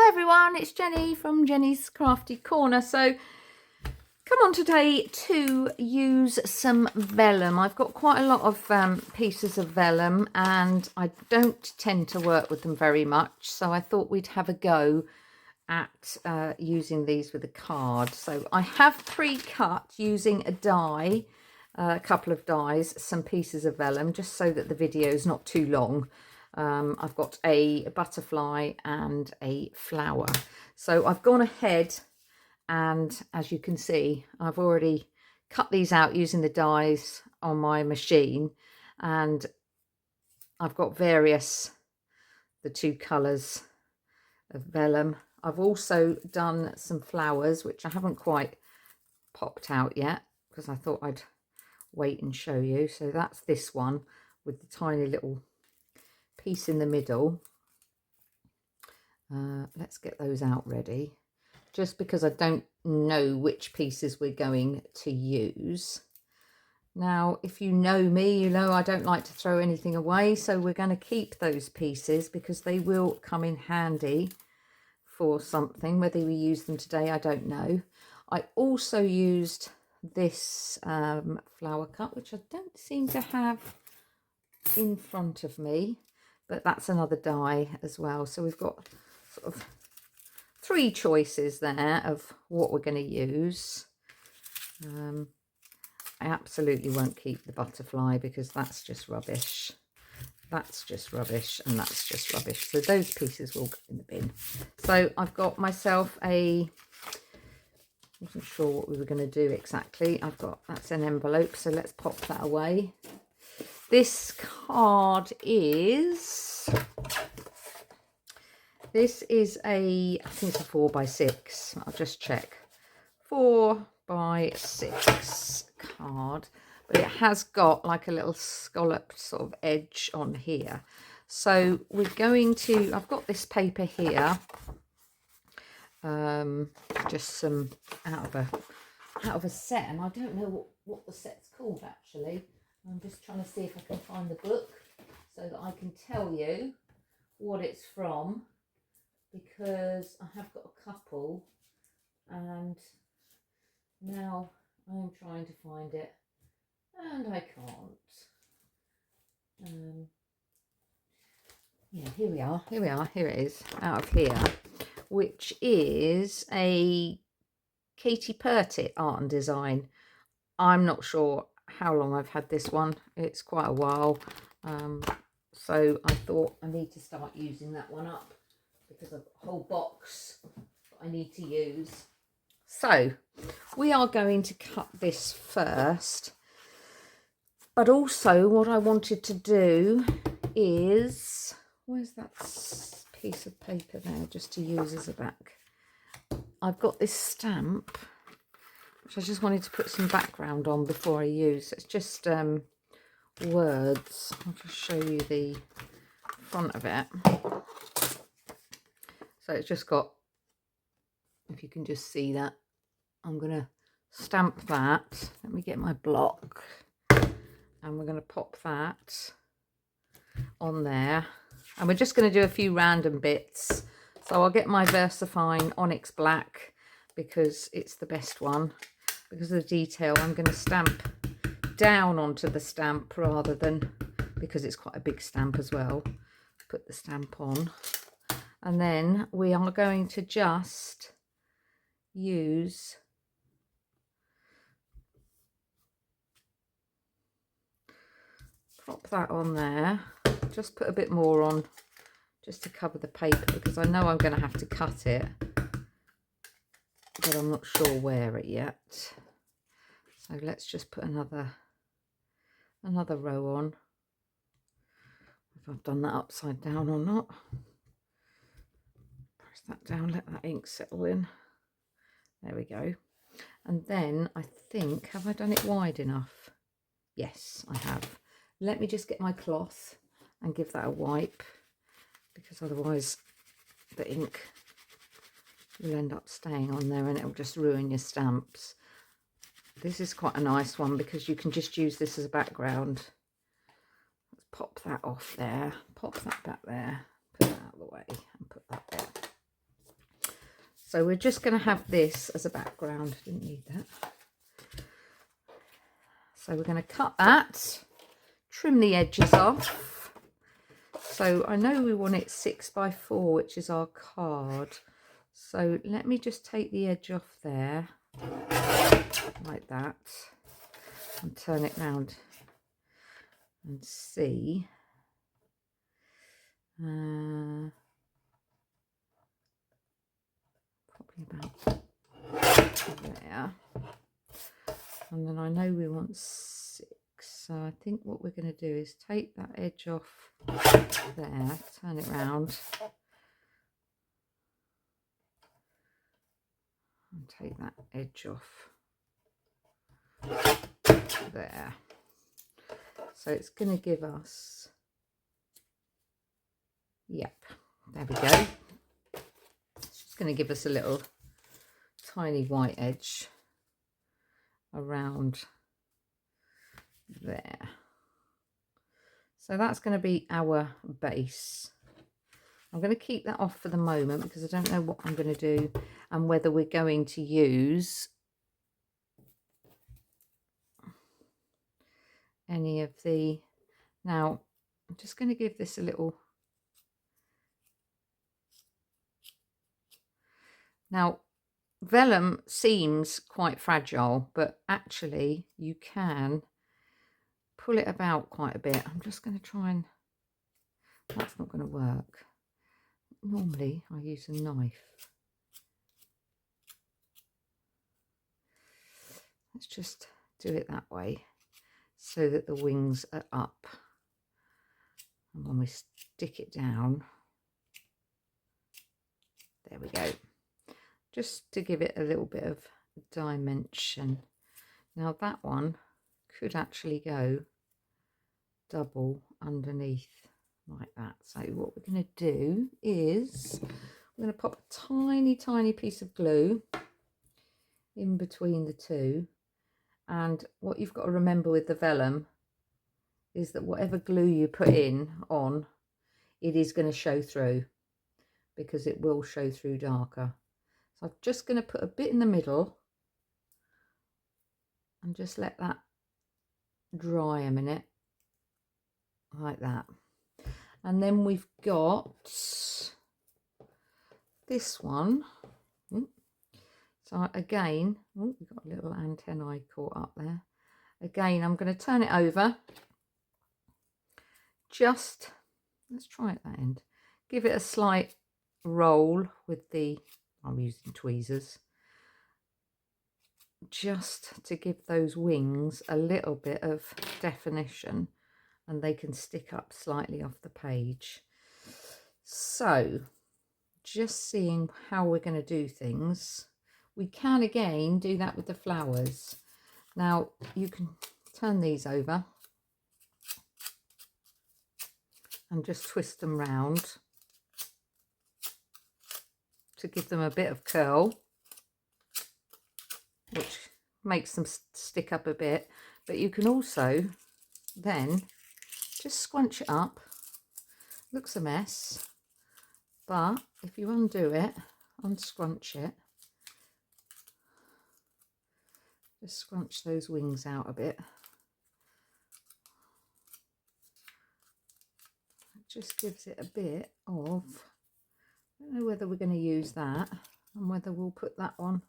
Hi everyone, it's Jenny from Jenny's Crafty Corner. So come on today to use some vellum. I've got quite a lot of pieces of vellum and I don't tend to work with them very much. So I thought we'd have a go at using these with a card. So I have pre-cut using a die, a couple of dies, some pieces of vellum, just so that the video is not too long. I've got a butterfly and a flower. So I've gone ahead and, as you can see, I've already cut these out using the dies on my machine, and I've got the two colours of vellum. I've also done some flowers, which I haven't quite popped out yet because I thought I'd wait and show you. So that's this one with the tiny little piece in the middle. Let's get those out ready, just because I don't know which pieces we're going to use. Now, if you know me, you know I don't like to throw anything away, so we're going to keep those pieces because they will come in handy for something. Whether we use them today, I don't know. I also used this flower cut, which I don't seem to have in front of me, but that's another die as well. So we've got sort of three choices there of what we're going to use. I absolutely won't keep the butterfly because that's just rubbish. That's just rubbish, and that's just rubbish. So those pieces will go in the bin. So I've got myself I wasn't sure what we were going to do exactly. That's an envelope, so let's pop that away. This card is, I think it's a 4x6. I'll just check. 4x6 card, but it has got like a little scalloped sort of edge on here. So we're going to, I've got this paper here, just some out of a set, and I don't know what the set's called actually. I'm just trying to see if I can find the book so that I can tell you what it's from, because I have got a couple and now I'm trying to find it and I can't. Yeah, here it is, out of here, which is a Katie Purtitt art and design. I'm not sure how long I've had this one. It's quite a while. So I thought I need to start using that one up because I've got a whole box that I need to use. So we are going to cut this first, but also what I wanted to do is, where's that piece of paper there just to use as a back? I've got this stamp which I just wanted to put some background on before I use. It's just words. I'll just show you the front of it. So it's just got, if you can just see that, I'm going to stamp that. Let me get my block, and we're going to pop that on there, and we're just going to do a few random bits. So I'll get my VersaFine Onyx Black because it's the best one. Because of the detail, I'm going to stamp down onto the stamp rather than, because it's quite a big stamp as well, put the stamp on. And then we are going to just use pop that on there, just put a bit more on just to cover the paper, because I know I'm going to have to cut it, but I'm not sure where it yet. So let's just put another row on. If I've done that upside down or not. Press that down, let that ink settle in. There we go. And then I think, have I done it wide enough? Yes, I have. Let me just get my cloth and give that a wipe, because otherwise the ink will end up staying on there and it'll just ruin your stamps. This is quite a nice one because you can just use this as a background. Let's pop that off there, pop that back there, put that out of the way and put that there. So we're just going to have this as a background. Didn't need that. So we're going to cut that, trim the edges off. So I know we want it 6 by 4, which is our card. So let me just take the edge off there, like that, and turn it round and see. Probably about there. And then I know we want 6, so I think what we're going to do is take that edge off there, turn it round, and take that edge off there. So it's going to give us, yep, there we go. It's just going to give us a little tiny white edge around there. So that's going to be our base. I'm going to keep that off for the moment because I don't know what I'm going to do and whether we're going to use any of the... Now I'm just going to give this a little... Now vellum seems quite fragile, but actually you can pull it about quite a bit. I'm just going to try and... That's not going to work. Normally I use a knife. Let's just do it that way so that the wings are up. And when we stick it down, there we go. Just to give it a little bit of dimension. Now that one could actually go double underneath like that. So what we're going to do is we're going to pop a tiny piece of glue in between the two. And what you've got to remember with the vellum is that whatever glue you put on, it is going to show through, because it will show through darker. So I'm just going to put a bit in the middle and just let that dry a minute, like that. And then we've got this one. So again, we've got a little antennae caught up there. Again, I'm going to turn it over. Just, let's try at that end. Give it a slight roll with the, I'm using tweezers, just to give those wings a little bit of definition, and they can stick up slightly off the page. So just seeing how we're going to do things. We can again do that with the flowers. Now you can turn these over and just twist them round to give them a bit of curl, which makes them stick up a bit. But you can also then just scrunch it up. Looks a mess, but if you undo it, unscrunch it, just scrunch those wings out a bit. It just gives it a bit of, I don't know whether we're going to use that and whether we'll put that one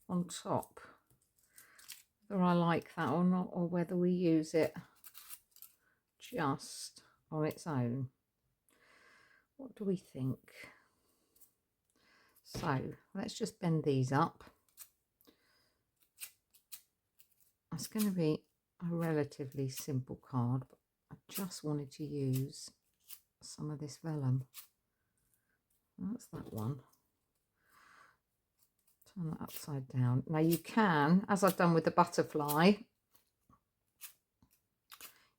on top, whether I like that or not, or whether we use it just on its own. What do we think? So let's just bend these up. It's going to be a relatively simple card, but I just wanted to use some of this vellum. That's that one. Turn that upside down. Now you can, as I've done with the butterfly,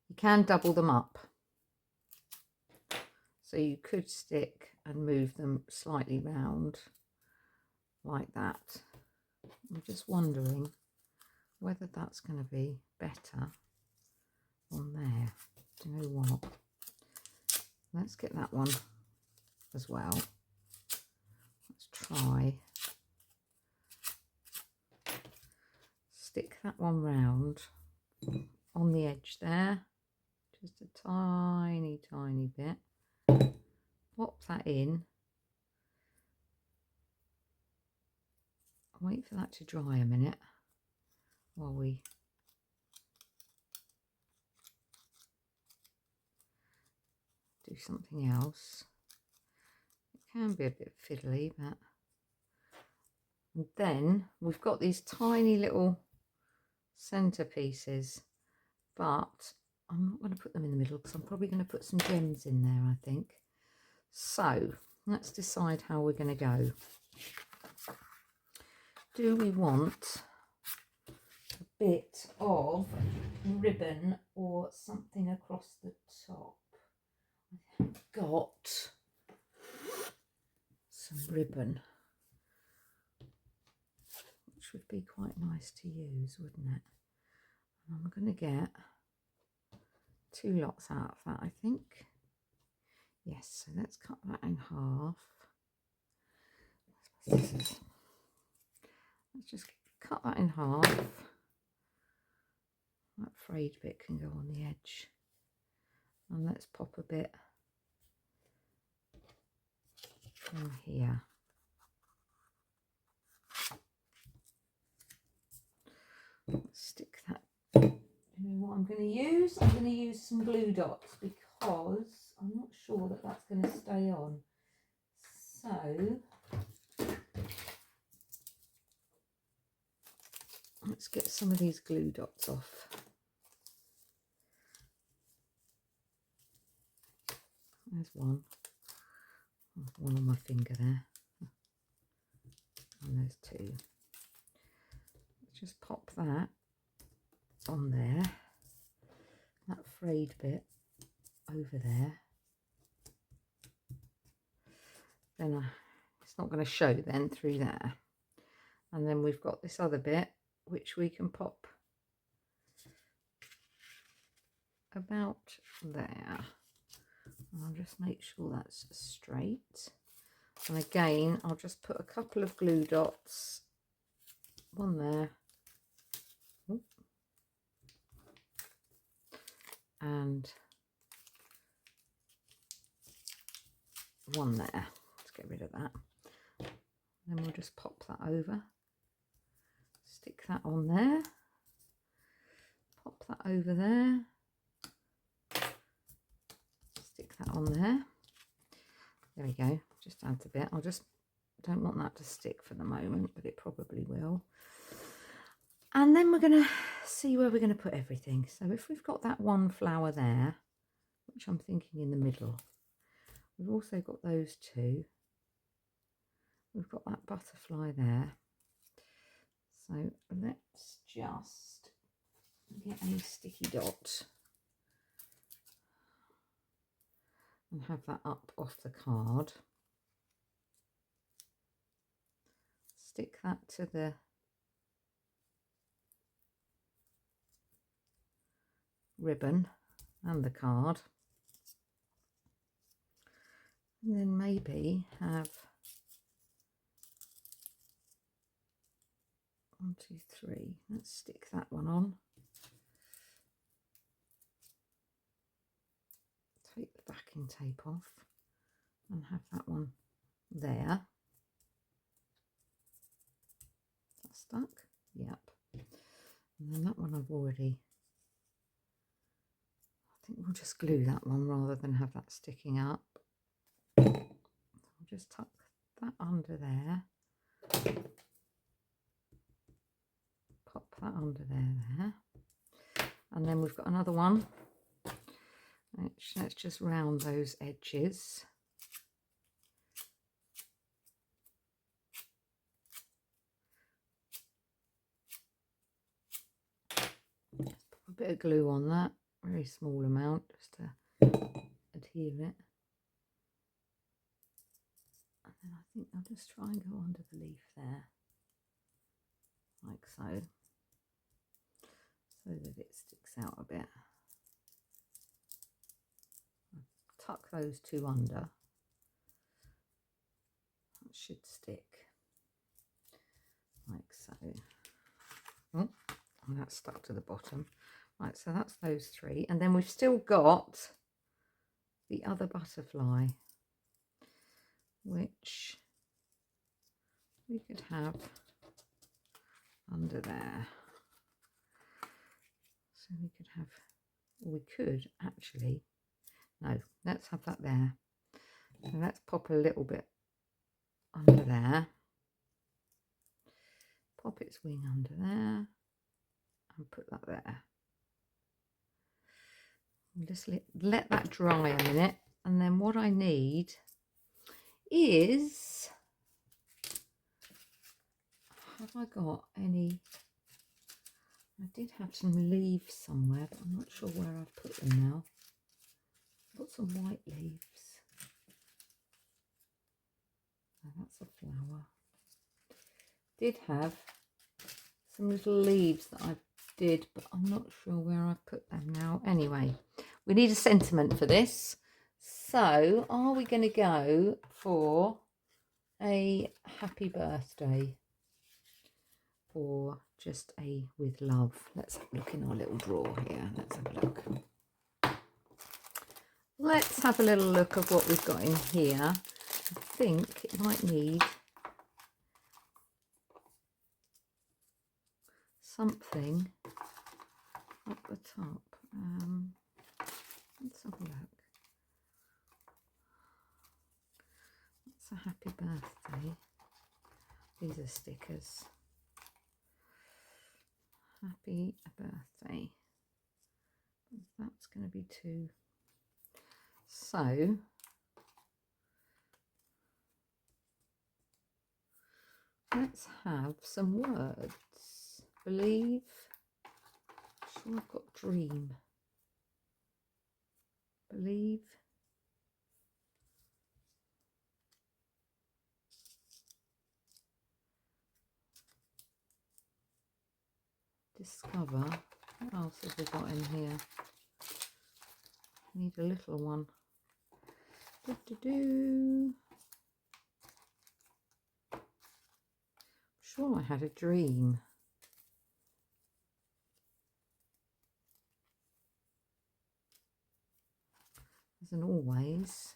you can double them up. So you could stick and move them slightly round like that. I'm just wondering whether that's going to be better on there. Do you know what? Let's get that one as well. Let's try edge there, just a tiny bit. Pop that in. Wait for that to dry a minute while we do something else. It can be a bit fiddly, but and then we've got these tiny little centerpieces, but I'm not going to put them in the middle because I'm probably going to put some gems in there, I think. So let's decide how we're going to go. Do we want a bit of ribbon or something across the top? I've got some ribbon, which would be quite nice to use, wouldn't it? And I'm going to get 2 lots out of that, I think. Yes, so let's cut that in half. Let's just cut that in half. That frayed bit can go on the edge. And let's pop a bit from here. Let's stick that. You know what I'm going to use? I'm going to use some glue dots because I'm not sure that that's going to stay on. So let's get some of these glue dots off. There's one. One on my finger there. And there's 2. Let's just pop that on there. That frayed bit over there. Then it's not going to show then through there. And then we've got this other bit which we can pop about there. I'll just make sure that's straight. And again, I'll just put a couple of glue dots, one there, and one there. Let's get rid of that. Then we'll just pop that over, stick that on there, pop that over there, stick that on there. There we go, just adds a bit. I just don't want that to stick for the moment, but it probably will. And then we're going to see where we're going to put everything. So if we've got that one flower there, which I'm thinking in the middle, we've also got those 2. We've got that butterfly there. So let's just get a sticky dot and have that up off the card. Stick that to the ribbon and the card. And then maybe have 1, 2, 3. Let's stick that one on. Take the backing tape off and have that one there. That's stuck? Yep. And then that one I've already, I think we'll just glue that one rather than have that sticking up. I'll just tuck that under there. Pop that under there. And then we've got another one. Let's just round those edges. Just pop a bit of glue on that, very small amount, just to adhere it. And then I think I'll just try and go under the leaf there, like so, so that it sticks out a bit. Tuck those 2 under. That should stick like so. Oh, and that's stuck to the bottom. Right, so that's those three. And then we've still got the other butterfly, which we could have under there. So we could have, we could actually, no, let's have that there. So let's pop a little bit under there. Pop its wing under there and put that there. Just let that dry a minute, and then what I need is, have I got any, I did have some leaves somewhere, but I'm not sure where I've put them now. I've got some white leaves. Oh, that's a flower. Did have some little leaves that I did, but I'm not sure where I put them now. Anyway, we need a sentiment for this. So are we going to go for a happy birthday or just a with love? Let's have a look in our little drawer here. Let's have a look. Let's have a little look of what we've got in here. I think it might need something up the top. Let's have a look. That's a happy birthday. These are stickers. Happy birthday. That's going to be two. So let's have some words. Believe. Sure, I've got dream. Believe. Discover. What else have we got in here? Need a little one. Sure, I had a dream. As in always.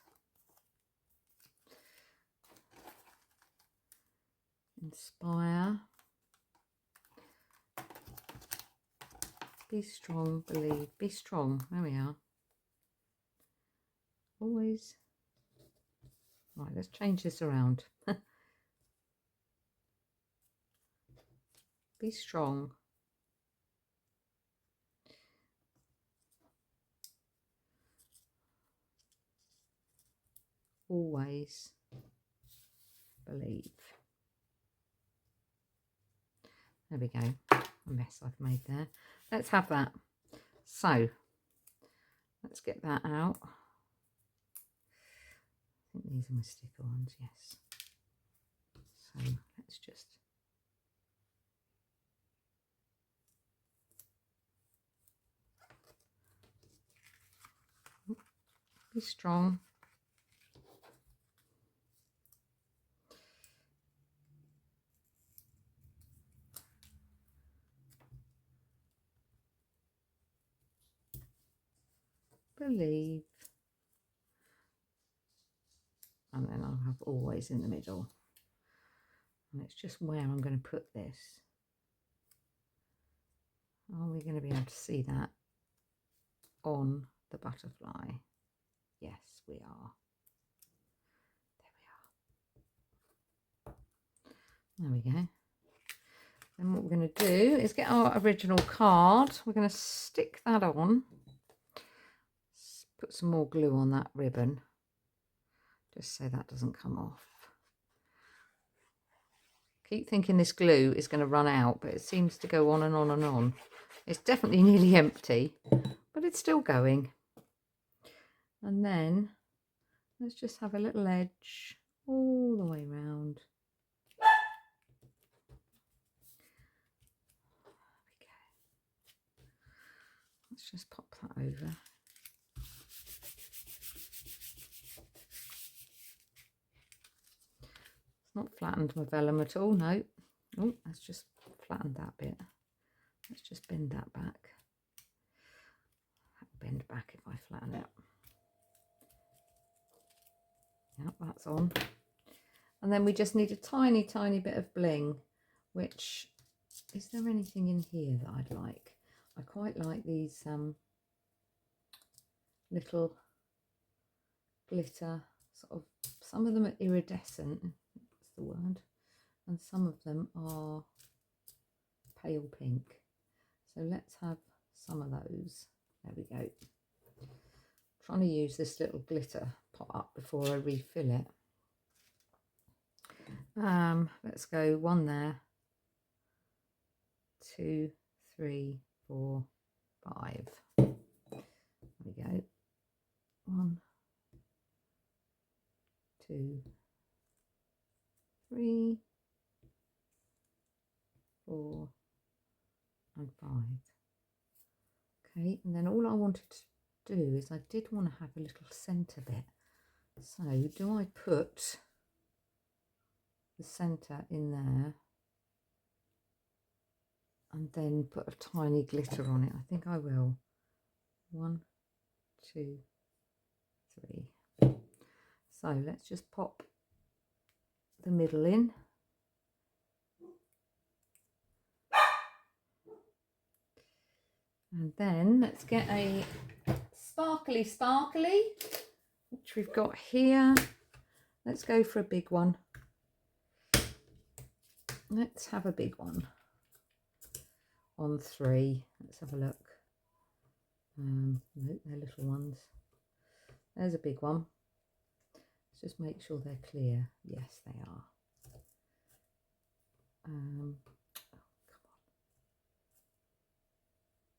Inspire. Be strong, believe. Be strong. There we are. Always. Right, let's change this around. Be strong. Always believe. There we go. A mess I've made there. Let's have that. So let's get that out. I think these are my sticker ones, yes. So let's just be strong. Believe. And then I'll have always in the middle. And it's just where I'm going to put this. Are we going to be able to see that on the butterfly? Yes, we are. There we go. Then what we're going to do is get our original card. We're going to stick that on. Put some more glue on that ribbon, just so that doesn't come off. Keep thinking this glue is going to run out, but it seems to go on and on and on. It's definitely nearly empty, but it's still going. And then let's just have a little edge all the way round. Let's just pop that over. It's not flattened my vellum at all, no. Oh, let's just flatten that bit. Let's just bend that back. back if I flatten it. Yep, that's on. And then we just need a tiny, tiny bit of bling, which, is there anything in here that I'd like? I quite like these little glitter, sort of, some of them are iridescent, that's the word, and some of them are pale pink. So let's have some of those. There we go. Trying to use this little glitter pot up before I refill it. Let's go 1 there, 2, 3, 4, 5. There we go. 1, 2, 3, 4, and 5. Okay, and then all I wanted to do is I did want to have a little centre bit. So do I put the centre in there and then put a tiny glitter on it? I think I will. 1, 2, 3. So let's just pop the middle in. And then let's get a sparkly, which we've got here. Let's go for a big one. Let's have a big one on 3. Let's have a look. Nope, they're little ones. There's a big one. Let's just make sure they're clear. Yes, they are. Oh,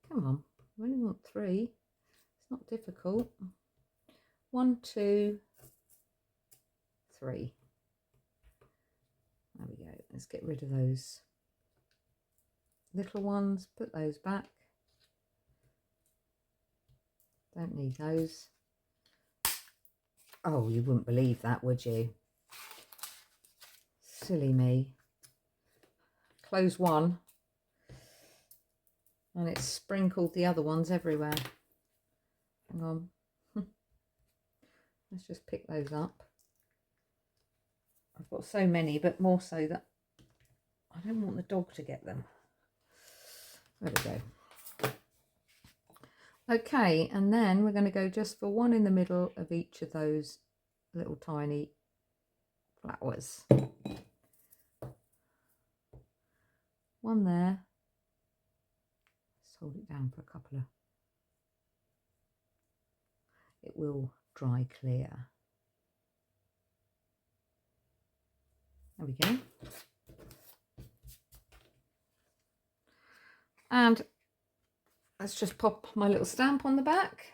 come on. I only want 3. It's not difficult. 1, 2, 3. There we go. Let's get rid of those little ones. Put those back. Don't need those. Oh, you wouldn't believe that, would you? Silly me. Close one. And it's sprinkled the other ones everywhere. Hang on. Let's just pick those up. I've got so many, but more so that I don't want the dog to get them. There we go. Okay, and then we're going to go just for 1 in the middle of each of those little tiny flowers. 1 there. Let's hold it down for a couple of... It will dry clear. There we go. And let's just pop my little stamp on the back.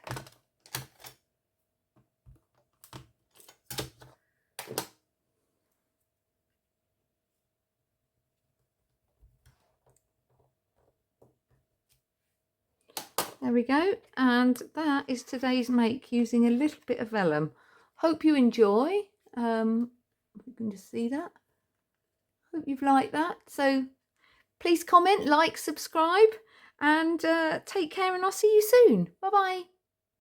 There we go, and that is today's make using a little bit of vellum. Hope you enjoy. You can just see that. Hope you've liked that. So please comment, like, subscribe, and take care, and I'll see you soon. Bye bye.